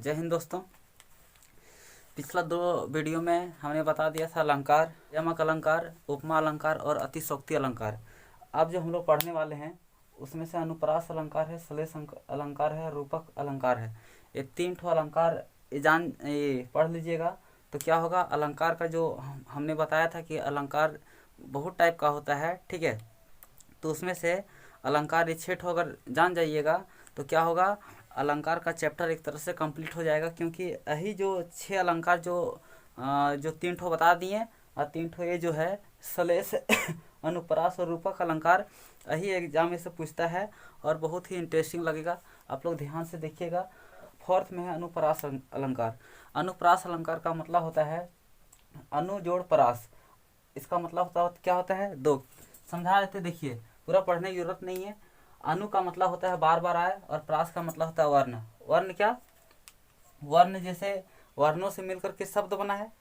जय हिंद दोस्तों। पिछला दो वीडियो में हमने बता दिया था अलंकार, यमक अलंकार, उपमा अलंकार और अतिशोक्ति अलंकार। अब जो हम लोग पढ़ने वाले हैं उसमें से अनुप्रास अलंकार है, श्लेष अलंकार है, रूपक अलंकार है। ये तीन ठो अलंकार ये पढ़ लीजिएगा तो क्या होगा। अलंकार का जो हमने बताया था कि अलंकार बहुत टाइप का होता है, ठीक है। तो उसमें से अलंकार ये 6 ठो अगर जान जाइएगा तो क्या होगा, अलंकार का चैप्टर एक तरह से कंप्लीट हो जाएगा। क्योंकि यही जो 6 अलंकार जो 3 ठो बता दिए और 3 ठो ये जो है श्लेष अनुप्रास और रूपक अलंकार, यही एग्जाम में से पूछता है और बहुत ही इंटरेस्टिंग लगेगा। आप लोग ध्यान से देखिएगा। फोर्थ में है अनुप्रास अलंकार। अनुप्रास अलंकार का मतलब होता है अनु जोड़ परास। इसका मतलब क्या होता है, दो समझा देते। देखिए, पूरा पढ़ने की जरूरत नहीं है। अनु का मतलब होता है बार बार आए और प्रास का मतलब होता है वर्ण। वर्ण क्या, वर्ण जैसे वर्णों से मिलकर के शब्द बना है,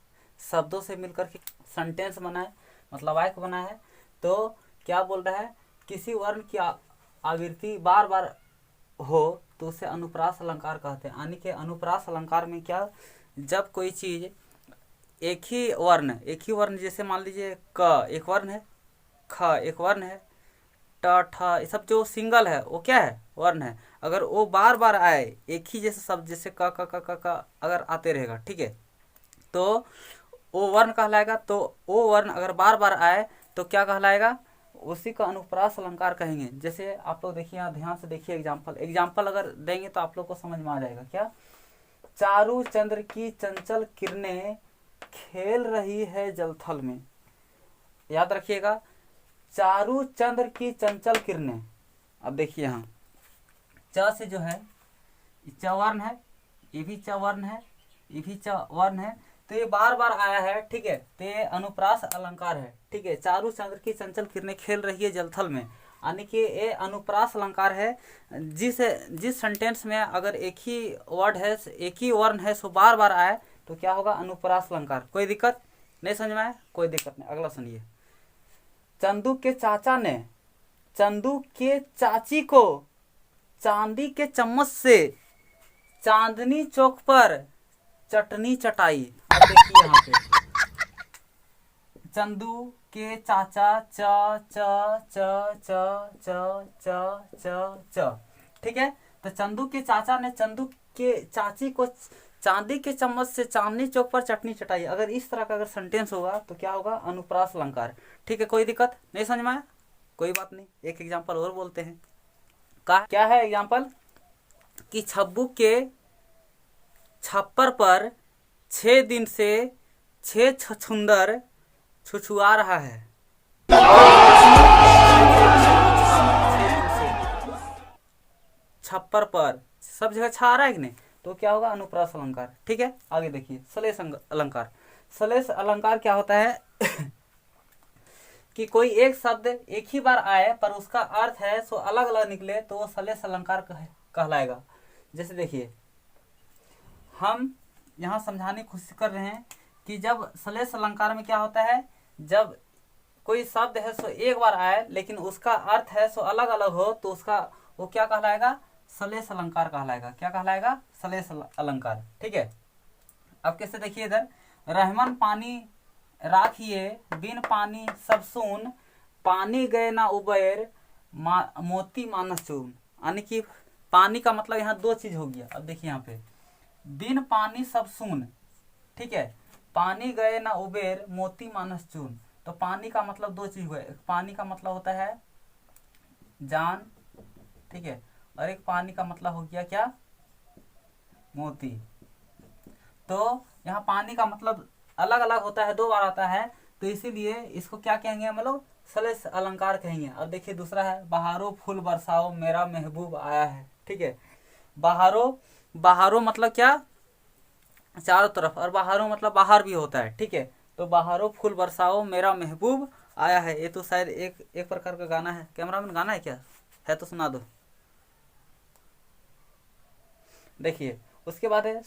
शब्दों से मिलकर के सेंटेंस बना है, मतलब वाक्य बना है। तो क्या बोल रहा है, किसी वर्ण की आवृत्ति बार बार हो तो उसे अनुप्रास अलंकार कहते हैं। यानी कि अनुप्रास अलंकार में क्या, जब कोई चीज एक ही वर्ण जैसे मान लीजिए क एक वर्ण है, ख एक वर्ण है, ट ठ ये सब जो सिंगल है वो क्या है, वर्ण है। अगर वो बार बार आए एक ही जैसे शब्द, जैसे क क क क क अगर आते रहेगा, ठीक है, तो वो वर्ण कहलाएगा। तो वो वर्ण अगर बार बार आए तो क्या कहलाएगा, उसी का अनुप्रास अलंकार कहेंगे। जैसे आप लोग देखिए, यहाँ ध्यान से देखिए, एग्जाम्पल अगर देंगे तो आप लोग को समझ में आ जाएगा। क्या, चारू चंद्र की चंचल किरणें खेल रही है जलथल में। याद रखिएगा, चारू चंद्र की चंचल किरणें। अब देखिए यहाँ च से जो है च वर्ण है, ये भी च वर्ण है, ये भी च वर्ण है, तो ये बार बार आया है, ठीक है। तो ये अनुप्रास अलंकार है, ठीक है। चारू चंद्र की चंचल किरणें खेल रही है जलथल में, यानी कि ये अनुप्रास अलंकार है। जिस सेंटेंस में अगर एक ही वर्ड है, एक ही वर्ण है, सो बार बार आए तो क्या होगा, अनुप्रास अलंकार। कोई दिक्कत नहीं, समझ में आए, कोई दिक्कत नहीं। अगला सुनिए। चंदू के चाचा ने चंदू के चाची को चांदी के चम्मच से चांदनी चौक पर चटनी चटाई। अब देखिए यहाँ पे चंदू के चाचा च च च च च च च च, ठीक है। तो चंदू के चाचा ने चंदू के चाची को चांदी के चम्मच से चांदनी चौक पर चटनी चटाई। अगर इस तरह का अगर सेंटेंस होगा तो क्या होगा, अनुप्रास अलंकार, ठीक है। कोई दिक्कत नहीं, समझ में आया, कोई बात नहीं। एक एग्जांपल और बोलते हैं। क्या है एग्जांपल, कि छब्बू के छप्पर पर 6 दिन से 6 छछुंदर छुछुआ रहा है। छप्पर पर सब जगह छा रहा है कि नहीं, तो क्या होगा, अनुप्रास अलंकार, ठीक है। आगे देखिए, श्लेष अलंकार। श्लेष अलंकार क्या होता है कि कोई एक शब्द एक ही बार आए पर उसका अर्थ है सो अलग अलग निकले तो वो श्लेष अलंकार कहलाएगा। जैसे देखिए, हम यहाँ समझाने की कोशिश कर रहे हैं कि जब श्लेष अलंकार में क्या होता है, जब कोई शब्द है सो एक बार आए लेकिन उसका अर्थ है सो अलग अलग हो तो उसका वो क्या कहलाएगा, श्लेष अलंकार कहलाएगा। क्या कहलाएगा, श्लेष अलंकार, ठीक है। अब कैसे देखिए इधर, रहमन पानी राखिए बिन पानी सब सुन, पानी गए ना उबैर मोती मानस चून। यानी कि पानी का मतलब यहाँ दो चीज हो गया। अब देखिए यहाँ पे बिन पानी सब सुन, ठीक है, पानी गए ना उबेर मोती मानस चून। तो पानी का मतलब दो चीज हुए, पानी का मतलब होता है जान, ठीक है, और एक पानी का मतलब हो गया क्या, मोती। तो यहाँ पानी का मतलब अलग अलग होता है, 2 बार आता है, तो इसीलिए इसको क्या कहेंगे हम लोग, श्लेष अलंकार कहेंगे। अब देखिए दूसरा है, बहारो फूल बरसाओ मेरा महबूब आया है, ठीक है। बहारो मतलब क्या, चारों तरफ, और बहारो मतलब बाहर भी होता है, ठीक है। तो बहारो फूल बरसाओ मेरा महबूब आया है, ये तो शायद एक प्रकार का गाना है। कैमरामैन गाना है क्या, है तो सुना दो। देखिए उसके बाद है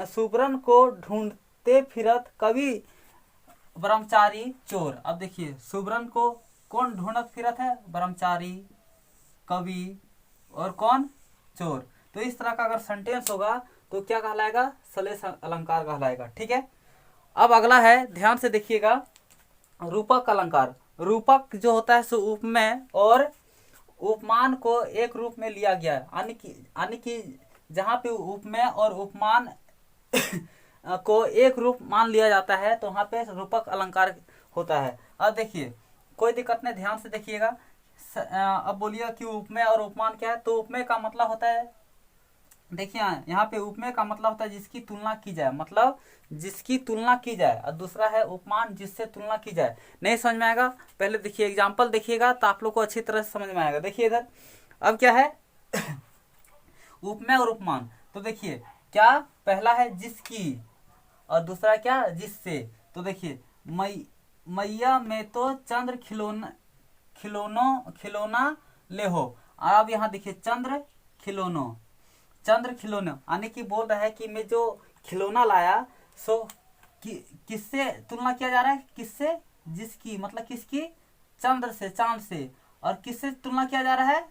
सुब्रन को ढूंढते फिरत कवि ब्रह्मचारी चोर। अब देखिए सुब्रन को कौन ढूंढत फिरत है, ब्रह्मचारी, कवि और कौन, चोर। तो इस तरह का अगर सेंटेंस होगा तो क्या कहलाएगा, श्लेष अलंकार कहलाएगा। ठीक है, अब अगला है, ध्यान से देखिएगा, रूपक अलंकार। रूपक जो होता है सो उपमेय और उपमान को एक रूप में लिया गया है, यानी कि जहाँ पे उपमेय और उपमान को एक रूप मान लिया जाता है तो वहाँ पे रूपक अलंकार होता है। अब देखिए, कोई दिक्कत नहीं, ध्यान से देखिएगा। अब बोलिए कि उपमेय और उपमान क्या है। तो उपमेय का मतलब होता है, देखिए यहाँ पे उपमेय का मतलब होता है जिसकी तुलना की जाए, मतलब जिसकी तुलना की जाए, और दूसरा है उपमान जिससे तुलना की जाए। नहीं समझ में आएगा, पहले देखिए एग्जाम्पल देखिएगा तो आप लोग को अच्छी तरह से समझ में आएगा। देखिए इधर, अब क्या है उपमेय और उपमान। तो देखिए क्या, पहला है जिसकी और दूसरा क्या, जिससे। तो देखिए मैया में तो चंद्र खिलौना ले हो। अब यहाँ देखिए चंद्र खिलौने, यानी कि बोल रहा है कि मैं जो खिलौना लाया सो किससे तुलना किया जा रहा है, किससे, जिसकी, मतलब किसकी, चंद्र से, चांद से। और किससे तुलना किया जा रहा है,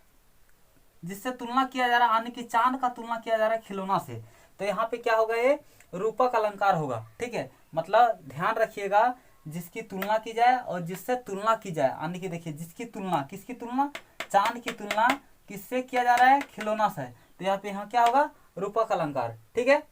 जिससे तुलना किया जा रहा है, यानी कि चांद का तुलना किया जा रहा है खिलौना से। तो यहाँ पे क्या होगा, ये रूपक अलंकार होगा। ठीक है, मतलब ध्यान रखिएगा, जिसकी तुलना की जाए और जिससे तुलना की जाए, यानी कि देखिए जिसकी तुलना, किसकी तुलना, चांद की तुलना किससे किया जा रहा है, खिलौना से। तो यहाँ पे यहाँ क्या होगा, रूपक अलंकार। ठीक है।